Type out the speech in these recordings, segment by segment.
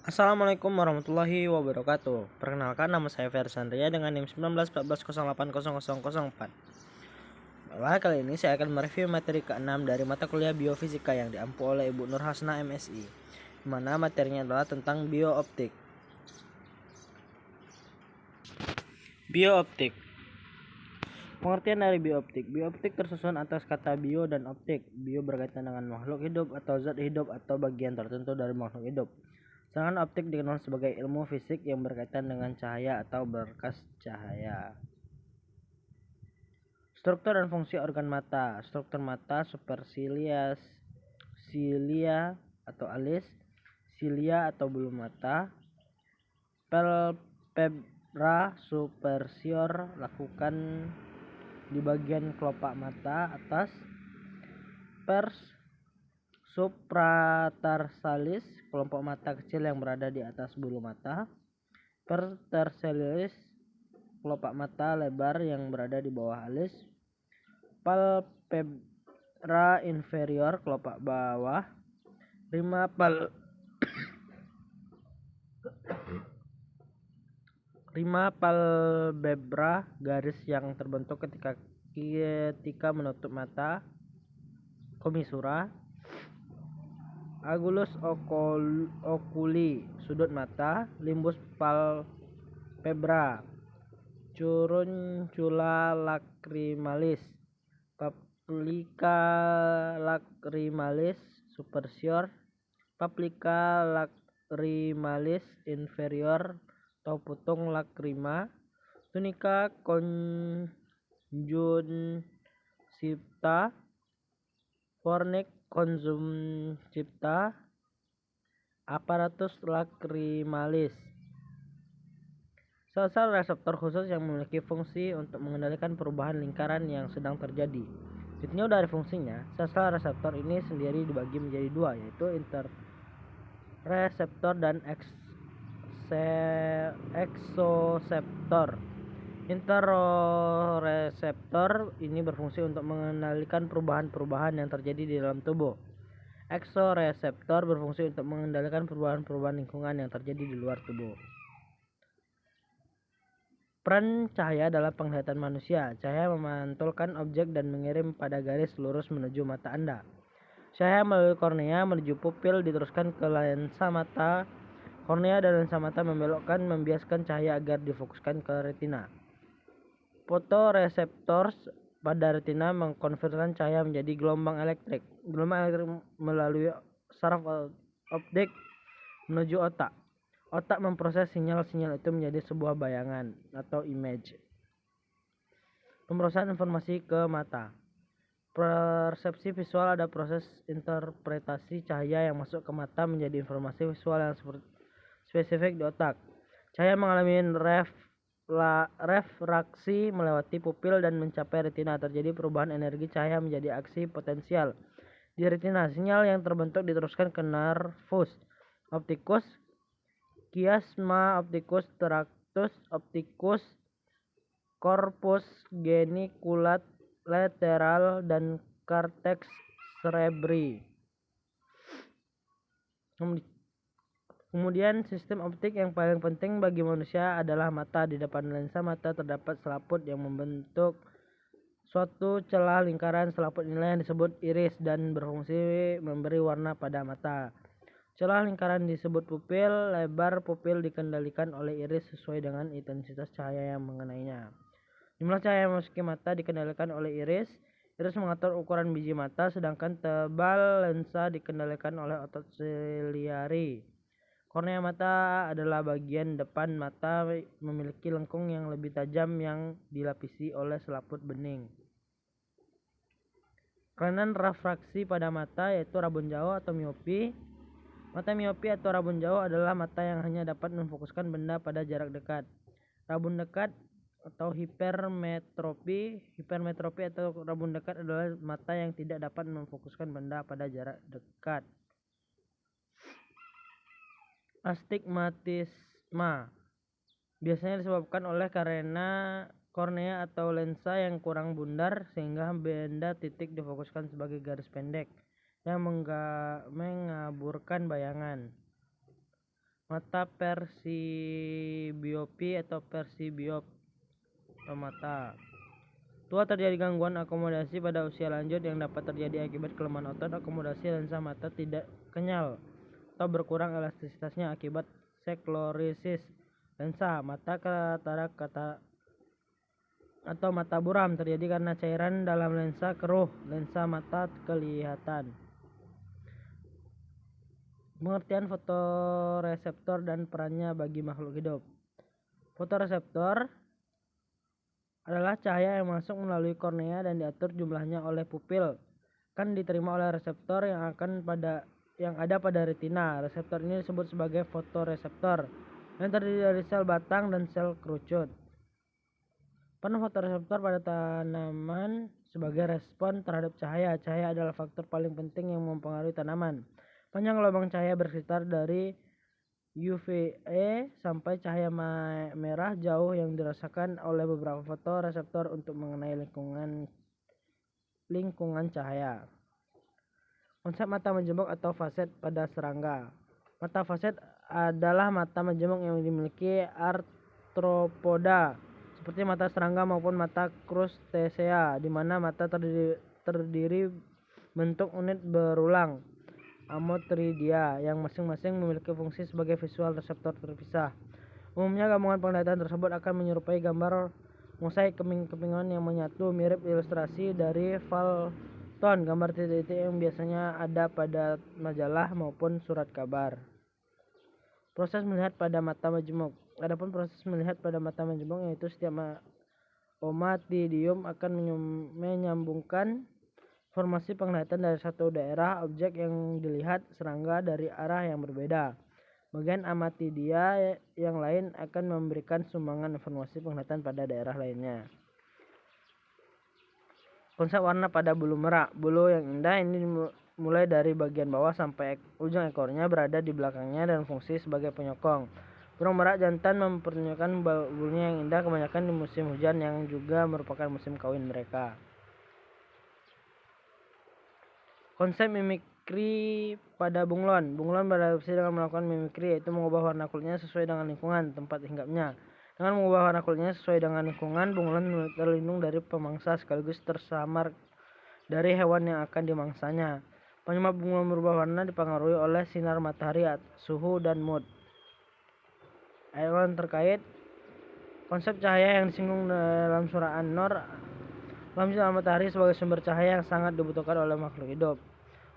Assalamualaikum warahmatullahi wabarakatuh. Perkenalkan, nama saya Fersandria dengan NIM 1914080004. Kali ini saya akan mereview materi ke-6 dari mata kuliah biofisika yang diampu oleh Ibu Nur Hasna MSI, di mana materinya adalah tentang biooptik. Biooptik. Pengertian dari biooptik. Biooptik tersusun atas kata bio dan optik. Bio berkaitan dengan makhluk hidup atau zat hidup atau bagian tertentu dari makhluk hidup. Sedangkan optik dikenal sebagai ilmu fisik yang berkaitan dengan cahaya atau berkas cahaya. Struktur dan fungsi organ mata. Struktur mata supercilias, cilia atau alis, cilia atau bulu mata, palpebra superior lakukan di bagian kelopak mata atas, pers supratarsalis kelompok mata kecil yang berada di atas bulu mata, pertersalis kelopak mata lebar yang berada di bawah alis, palpebra inferior kelopak bawah, rima palpebra garis yang terbentuk ketika menutup mata, komisura, angulus oculi sudut mata, limbus palpebra, curuncula lacrimalis, paprika lacrimalis superior, paprika lacrimalis inferior atau putung lakrima, tunica conjunctiva, fornix conjunctiva, apparatus lacrimalis. Sel-sel reseptor khusus yang memiliki fungsi untuk mengendalikan perubahan lingkaran yang sedang terjadi. Ditinjau dari fungsinya, sel-sel reseptor ini sendiri dibagi menjadi dua, yaitu interreseptor dan exoseptor. Interreseptor ini berfungsi untuk mengendalikan perubahan-perubahan yang terjadi di dalam tubuh. Exoreseptor berfungsi untuk mengendalikan perubahan-perubahan lingkungan yang terjadi di luar tubuh. Peran cahaya dalam penglihatan manusia. Cahaya memantulkan objek dan mengirim pada garis lurus menuju mata Anda. Cahaya melalui kornea menuju pupil diteruskan ke lensa mata. Kornea dan lensa mata membelokkan membiaskan cahaya agar difokuskan ke retina. Photoreceptors pada retina mengkonvertkan cahaya menjadi gelombang elektrik. Gelombang elektrik melalui saraf optik menuju otak. Otak memproses sinyal-sinyal itu menjadi sebuah bayangan atau image. Pemrosesan informasi ke mata. Persepsi visual ada proses interpretasi cahaya yang masuk ke mata menjadi informasi visual yang spesifik di otak. Cahaya mengalami refraksi melewati pupil dan mencapai retina. Terjadi perubahan energi cahaya menjadi aksi potensial di retina. Sinyal yang terbentuk diteruskan ke nervus opticus, chiasma opticus, tractus opticus, corpus geniculat lateral, dan cortex cerebri. Kemudian sistem optik yang paling penting bagi manusia adalah mata. Di depan lensa mata terdapat selaput yang membentuk suatu celah lingkaran. Selaput inilah yang disebut iris dan berfungsi memberi warna pada mata. Celah lingkaran disebut pupil. Lebar pupil dikendalikan oleh iris sesuai dengan intensitas cahaya yang mengenainya. Jumlah cahaya yang memasuki mata dikendalikan oleh iris. Iris mengatur ukuran biji mata, sedangkan tebal lensa dikendalikan oleh otot siliari. Kornea mata adalah bagian depan mata, memiliki lengkung yang lebih tajam yang dilapisi oleh selaput bening. Kelainan refraksi pada mata yaitu rabun jauh atau miopi. Mata miopi atau rabun jauh adalah mata yang hanya dapat memfokuskan benda pada jarak dekat. Rabun dekat atau hipermetropi. Hipermetropi atau rabun dekat adalah mata yang tidak dapat memfokuskan benda pada jarak dekat. Astigmatisma biasanya disebabkan oleh karena kornea atau lensa yang kurang bundar sehingga benda titik difokuskan sebagai garis pendek yang mengaburkan bayangan. Mata persibiopi atau persibiop atau mata. Tua terjadi gangguan akomodasi pada usia lanjut yang dapat terjadi akibat kelemahan otot akomodasi lensa mata tidak kenyal atau berkurang elastisitasnya akibat sklorosis lensa mata katarak atau mata buram terjadi karena cairan dalam lensa keruh, lensa mata kelihatan. Pengertian fotoreseptor dan perannya bagi makhluk hidup. Fotoreseptor adalah cahaya yang masuk melalui kornea dan diatur jumlahnya oleh pupil. Kan diterima oleh reseptor yang ada pada retina. Reseptor ini disebut sebagai fotoreseptor yang terdiri dari sel batang dan sel kerucut. Peran fotoreseptor pada tanaman sebagai respon terhadap cahaya. Cahaya adalah faktor paling penting yang mempengaruhi tanaman. Panjang gelombang cahaya berkisar dari UVA sampai cahaya merah jauh yang dirasakan oleh beberapa fotoreseptor untuk mengenai lingkungan cahaya. Konsep mata menjembok atau faset pada serangga. Mata faset adalah mata menjembok yang dimiliki arthropoda seperti mata serangga maupun mata krustasea, di mana mata terdiri bentuk unit berulang Amotridia yang masing-masing memiliki fungsi sebagai visual reseptor terpisah. Umumnya gabungan penglihatan tersebut akan menyerupai gambar mosaik keping-kepingan yang menyatu, mirip ilustrasi dari Falton, gambar titik-titik yang biasanya ada pada majalah maupun surat kabar. Proses melihat pada mata menjembok. Adapun proses melihat pada mata menjembok yaitu setiap omatidium akan menyambungkan informasi penglihatan dari satu daerah objek yang dilihat serangga dari arah yang berbeda. Bagian amatidia yang lain akan memberikan sumbangan informasi penglihatan pada daerah lainnya. Konsep warna pada bulu merak. Bulu yang indah ini mulai dari bagian bawah sampai ujung ekornya berada di belakangnya dan fungsi sebagai penyokong. Burung merak jantan mempertunjukkan bulunya yang indah kebanyakan di musim hujan yang juga merupakan musim kawin mereka. Konsep mimikri pada bunglon. Bunglon beradaptasi dengan melakukan mimikri, yaitu mengubah warna kulitnya sesuai dengan lingkungan tempat hinggapnya. Dengan mengubah warna kulitnya sesuai dengan lingkungan, bunglon terlindung dari pemangsa sekaligus tersamar dari hewan yang akan dimangsanya. Penyebab bunglon berubah warna dipengaruhi oleh sinar matahari, suhu, dan mood. Hewan terkait. Konsep cahaya yang disinggung dalam surah An-Nur. Allah menjadikan matahari sebagai sumber cahaya yang sangat dibutuhkan oleh makhluk hidup.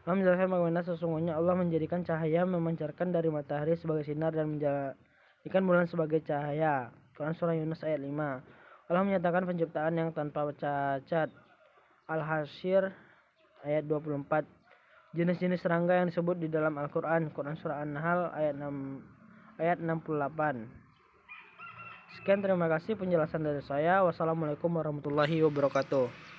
Allah menjelaskan bagaimana sesungguhnya Allah menjadikan cahaya memancarkan dari matahari sebagai sinar dan menjadikan bulan sebagai cahaya. Quran Surah Yunus ayat 5. Allah menyatakan penciptaan yang tanpa cacat. Al-Hasyr ayat 24. Jenis-jenis serangga yang disebut di dalam Al-Quran. Quran Surah An-Nahl ayat 68. Sekian, terima kasih penjelasan dari saya. Wassalamualaikum warahmatullahi wabarakatuh.